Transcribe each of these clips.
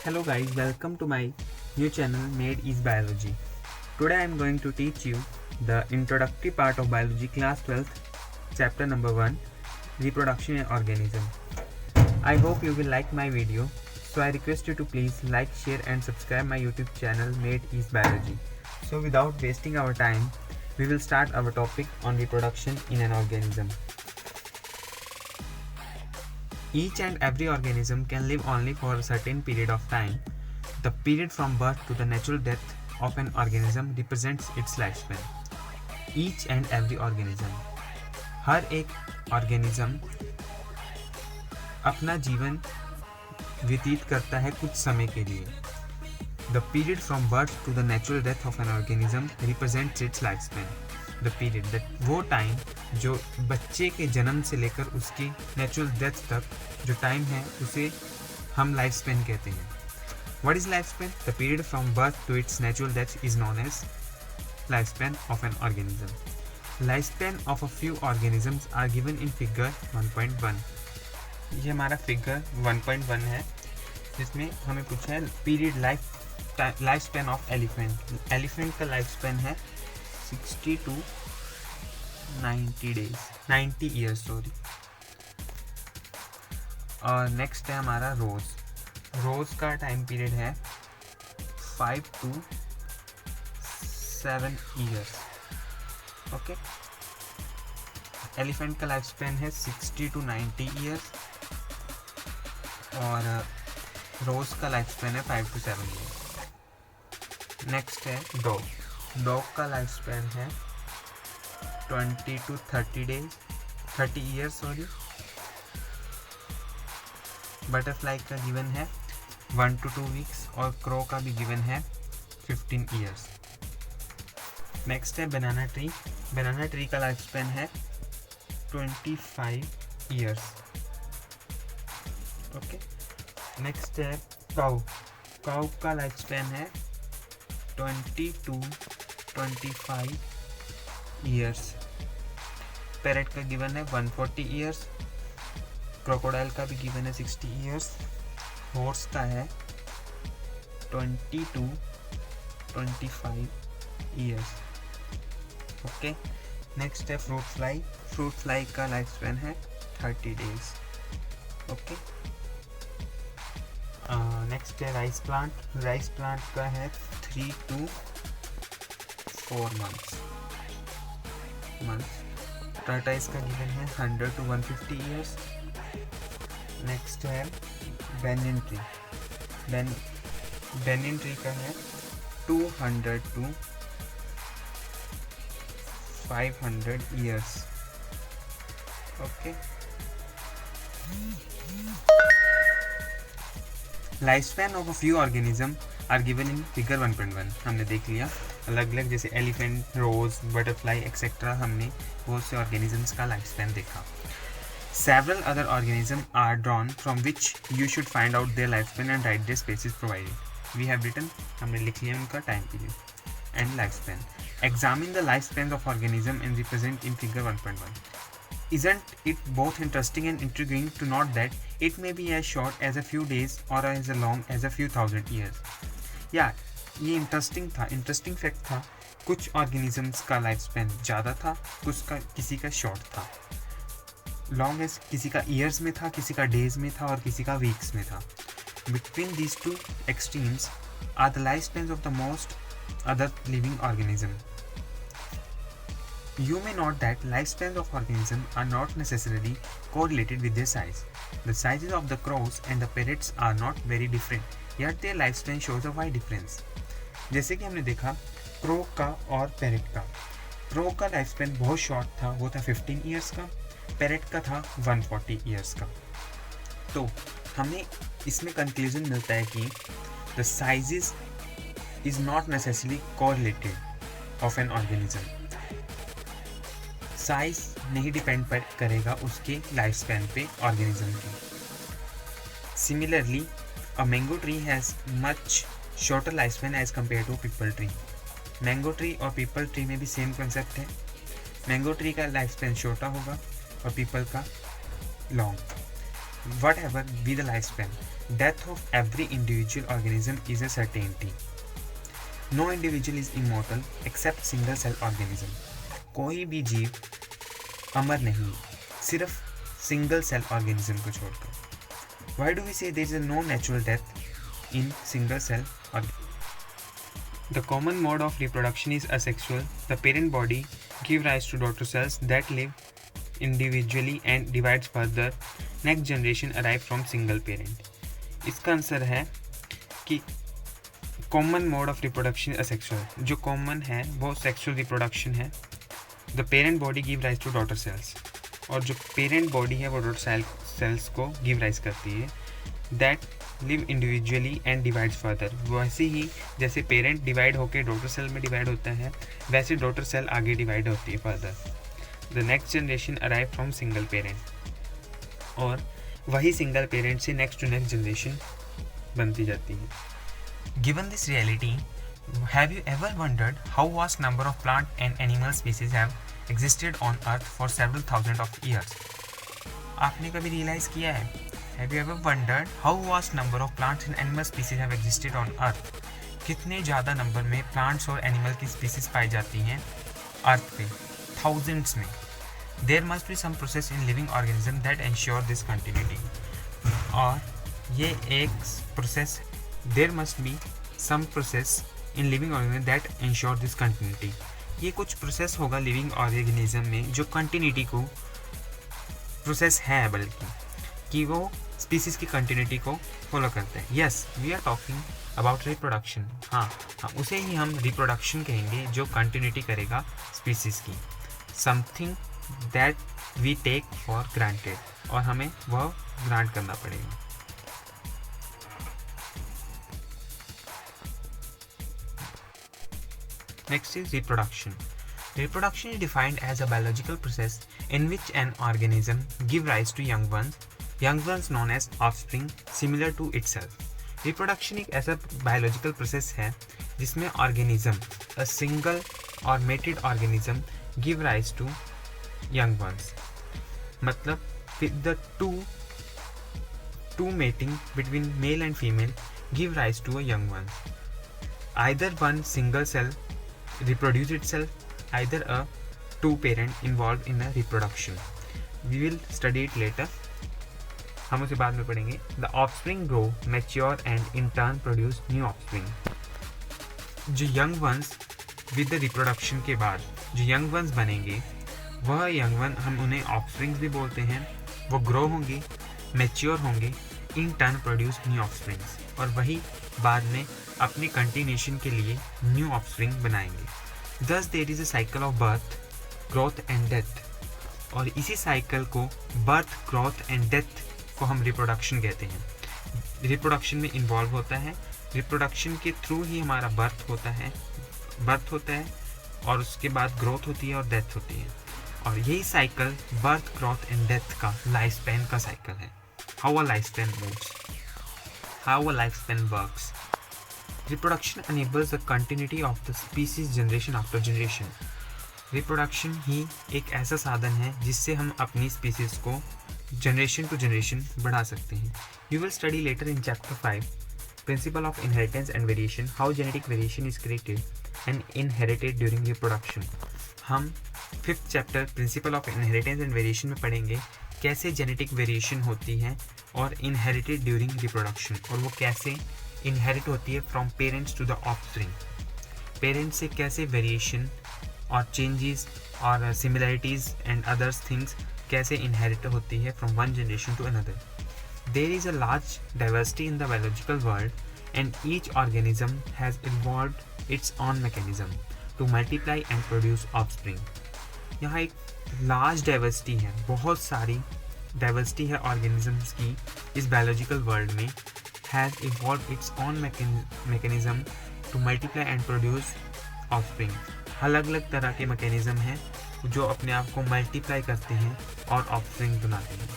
Hello guys, welcome to my new channel Made is Biology. Today I am going to teach you the introductory part of biology class 12th chapter number 1, reproduction in organism. I hope you will like my video, so I request you to please like, share and subscribe my YouTube channel Made is Biology. So without wasting our time, we will start our topic on reproduction in an organism. Each and every organism can live only for a certain period of time. The period from birth to the natural death of an organism represents its lifespan. Each and every organism, हर एक organism अपना जीवन व्यतीत करता है कुछ समय के लिए. The period from birth to the natural death of an organism represents its lifespan. The period that वो टाइम जो बच्चे के जन्म से लेकर उसकी नेचुरल डेथ तक जो टाइम है उसे हम लाइफ स्पेन कहते हैं. What is life span? The period from birth to its natural death is known as life span of an organism. Life span of a few organisms are given in figure 1.1. ये हमारा figure 1.1 है जिसमें हमें पूछा है period life span of elephant. Elephant का life span है 60 to 90 days, 90 years sorry. और नेक्स्ट है हमारा रोज. रोज का टाइम पीरियड है 5 to 7 years. ओके. एलिफेंट का लाइफ स्पेन है 60 to 90 years और रोज का लाइफ स्पेन है 5 to 7 years. नेक्स्ट है डॉग. डॉग का लाइफ स्पैन है 20 to 30 years सॉरी. बटरफ्लाई का गिवन है 1 to 2 weeks और क्रो का भी गिवन है 15 years. नेक्स्ट है बनाना ट्री. बनाना ट्री का लाइफ स्पैन है 25 years. ओके. नेक्स्ट है काऊ. काऊ का लाइफ स्पैन है 20 to 25 years. पैरेट का गिवन है 140 years. क्रोकोडाइल का भी गिवन है 60 years. हॉर्स का है 20 to 25 years. ओके. नेक्स्ट है फ्रूट फ्लाई. फ्रूट फ्लाई का लाइफ स्पैन है 30 days. ओके. नेक्स्ट है राइस प्लांट. राइस प्लांट का है 3 to 4 months. टर्टाइस का गिवन है 100 to 150 years. नेक्स्ट है बेनिन ट्री. बेनिन ट्री का है 200 to 500 years. Okay. Life span of a few organism are given in figure 1.1. हमने देख लिया अलग अलग जैसे एलिफेंट, रोज, बटरफ्लाई एक्सेट्रा. हमने बहुत से ऑर्गेनिजम्स का लाइफ स्पैन देखा. Several other organism are drawn from which you should find out their life span and write their species provided. We have written. हमने लिख लिया उनका time period and life span. Examine the life span of organism and represent in figure 1.1. Isn't it both interesting and intriguing to note that it may be as short as a few days or as long as a few thousand years? ये interesting था. Interesting fact था. कुछ organisms का life span ज़्यादा था, किसी का short था. लॉन्ग एज किसी का ईयर्स में था, किसी का डेज में था और किसी का वीक्स में था. Between these two extremes are the life spans of the most other living organism. You may note that lifespans of organisms are not necessarily correlated with their size. The sizes of the crows and the parrots are not very different, yet their lifespan shows a wide difference. जैसे कि हमने देखा crow का और parrot का. Crow का life span बहुत short था, वो था 15 years का. पैरेट का था 140 years का. तो हमें इसमें कंक्लूजन मिलता है कि the sizes is not necessarily correlated of an organism. Size नहीं डिपेंड करेगा उसके लाइफ स्पैन पे ऑर्गेनिज्म की. Similarly a mango tree has much shorter life span as compare to peepal tree. Mango tree और पीपल ट्री में भी सेम कंसेप्ट है. Mango tree का लाइफ स्पैन छोटा होगा और पीपल का long. Whatever be the lifespan, Death of every individual organism is a certainty. No individual is immortal except single cell organism. कोई भी जीव अमर नहीं, सिर्फ सिंगल सेल ऑर्गेनिज्म को छोड़कर. Why do we say there is no natural death in single cell organism? The common mode of reproduction is asexual. The parent body gives rise to daughter cells that live individually and divides further. Next generation arrive from single parent. इसका answer है कि common mode of reproduction asexual. जो कॉमन है वो sexual reproduction है. The parent body give rise to daughter cells. और जो पेरेंट बॉडी है वो डॉटर सेल्स को गिव राइज करती है. That live individually and divides further. वैसे ही जैसे पेरेंट डिवाइड होकर डॉटर सेल में डिवाइड होता है, वैसे डॉटर सेल आगे डिवाइड होती है further. The next generation arrive from single parent. और वही सिंगल पेरेंट से नेक्स्ट टू नेक्स्ट जनरेशन बनती जाती है. Given this reality, have you ever wondered how vast number of plant and animal species have existed on earth for several thousand of years? आपने कभी realise किया है? Have you ever wondered how vast number of plants and animal species have existed on earth? कितने ज़्यादा number में plants और animal की species पाई जाती हैं अर्थ पे, थाउजेंड्स में. There must be some process in living organism that ensure this continuity. और ये एक process, there must be some process in living organism that ensure this continuity. ये कुछ process होगा living organism में जो continuity को process है, बल्कि कि वो species की continuity को follow करते हैं. Yes, we are talking about reproduction. हाँ, उसे ही हम reproduction कहेंगे जो continuity करेगा species की. Something that we take for granted, और हमें वह ग्रांट करना पड़ेगा. Next is reproduction. Reproduction is defined as a biological process in which an organism gives rise to young ones known as offspring similar to itself. Reproduction एक ऐसा biological process है जिसमें organism, a single or mated organism, give rise to young ones. मतलब with the two mating between male and female give rise to a young one. Either one single cell reproduce itself, either a two parent involved in a reproduction. We will study it later. हम उसे बाद में पढ़ेंगे. The offspring grow, mature and in turn produce new offspring. जो young ones with the reproduction के बाद जो young ones बनेंगे, वह यंग वन हम उन्हें ऑफस्प्रिंग्स भी बोलते हैं. वो ग्रो होंगे, मैच्योर होंगे, in turn produce new offsprings, और वही बाद में अपनी कंटिन्यूशन के लिए न्यू ऑफस्प्रिंग बनाएंगे. Thus there is a cycle of birth, growth and death. और इसी साइकिल को, बर्थ, ग्रोथ एंड डेथ को हम रिप्रोडक्शन कहते हैं. रिप्रोडक्शन में इन्वॉल्व होता है. रिप्रोडक्शन के थ्रू ही हमारा बर्थ होता है और उसके बाद ग्रोथ होती है और डेथ होती है. और यही cycle birth, growth and death का लाइफ स्पैन का साइकिल है. How a life span moves, how a life span works. Reproduction enables the continuity of the species generation after generation. Reproduction ही एक ऐसा साधन है जिससे हम अपनी स्पीसीज को जनरेशन टू जनरेशन बढ़ा सकते हैं. You will study letter in chapter 5 principle of inheritance and variation, how genetic variation is created and inherited during reproduction. हम 5th chapter principle of inheritance and variation में पढ़ेंगे कैसे genetic variation होती है और इनहेरिटेड ड्यूरिंग रिप्रोडक्शन, और वो कैसे इनहेरिट होती है from parents to the offspring. Parents से कैसे वेरिएशन और चेंजेस और सिमिलरिटीज़ एंड अदर्स थिंग्स कैसे इनहेरिट होती है from one generation to another. There is a large diversity in the biological world and each organism has evolved its own mechanism to multiply and produce offspring. यहाँ एक large diversity है, बहुत सारी diversity है organisms की इस biological world में. Has evolve it's own mechanism to multiply and produce offspring. अलग अलग तरह के मैकेनिज्म हैं जो अपने आप को मल्टीप्लाई करते हैं और ऑफस्प्रिंग बनाते हैं.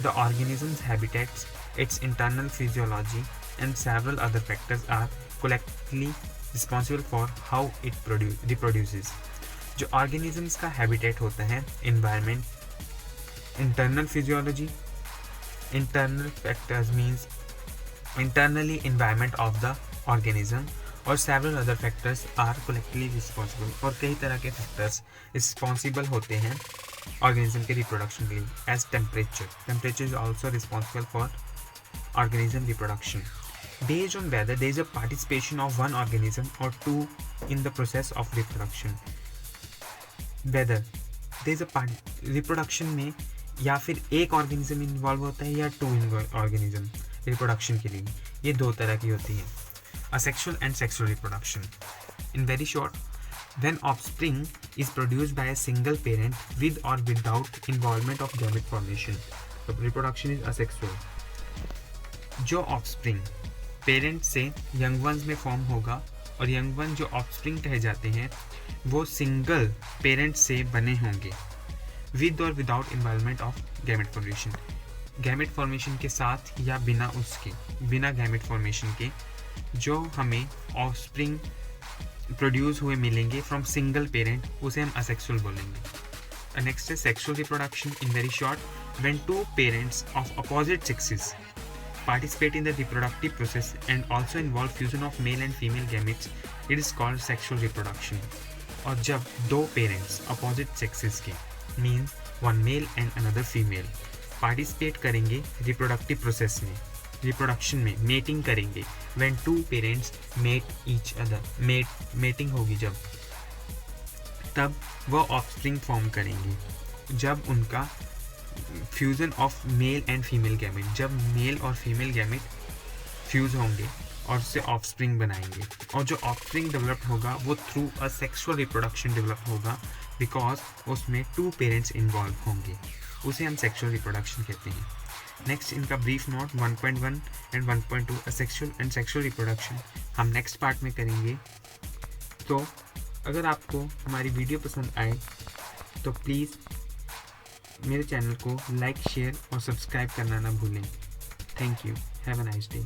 The organisms habitats, its internal physiology and several other factors are collectively responsible for how it reproduces. जो ऑर्गेनिजम्स का हैबिटेट होता है, environment, internal physiology, internal factors means internally environment of the organism और several other factors are collectively responsible, और कई तरह के factors responsible होते हैं organism के reproduction के लिए, as temperature is also responsible for organism reproduction. Based on whether there is a participation of one organism or two in the process of reproduction, whether there is a reproduction में या फिर एक organism involve होता है या 2 organism reproduction के लिए, ये 2 तरह की होती है, asexual and sexual reproduction. In very short, when offspring is produced by a single parent with or without involvement of gamete formation, so reproduction is asexual. जो ऑफस्प्रिंग पेरेंट से यंग वंस में फॉर्म होगा और young one जो offspring कहे जाते हैं वो सिंगल पेरेंट से बने होंगे विद और without involvement of gamete formation, gamete formation के साथ या बिना उसके, बिना गैमेट फॉर्मेशन के जो हमें ऑफस्प्रिंग प्रोड्यूस हुए मिलेंगे फ्रॉम सिंगल पेरेंट, उसे हम असेक्सुअल बोलेंगे. नेक्स्ट है sexual reproduction. In very short, when 2 parents of opposite sexes participate in the reproductive process and also involve fusion of male and female gametes, it is called sexual reproduction. और जब 2 parents opposite sexes के means one male and another female participate करेंगे reproductive process में, reproduction में mating करेंगे, when 2 parents mate each other, mating होगी जब, तब वो ऑफस्प्रिंग फॉर्म करेंगे. जब उनका fusion of male and female gamete, जब मेल और फीमेल गैमेट फ्यूज़ होंगे और उससे ऑफस्प्रिंग बनाएंगे, और जो ऑफस्प्रिंग डेवलप होगा वो through a sexual reproduction develop होगा बिकॉज उसमें 2 पेरेंट्स इन्वॉल्व होंगे, उसे हम सेक्सुअल रिप्रोडक्शन कहते हैं. नेक्स्ट इनका brief note 1.1 and 1.2 asexual and sexual reproduction हम नेक्स्ट पार्ट में करेंगे. तो अगर आपको हमारी वीडियो पसंद आए तो प्लीज़ मेरे चैनल को लाइक, शेयर और सब्सक्राइब करना ना भूलें. Thank you. Have a nice day.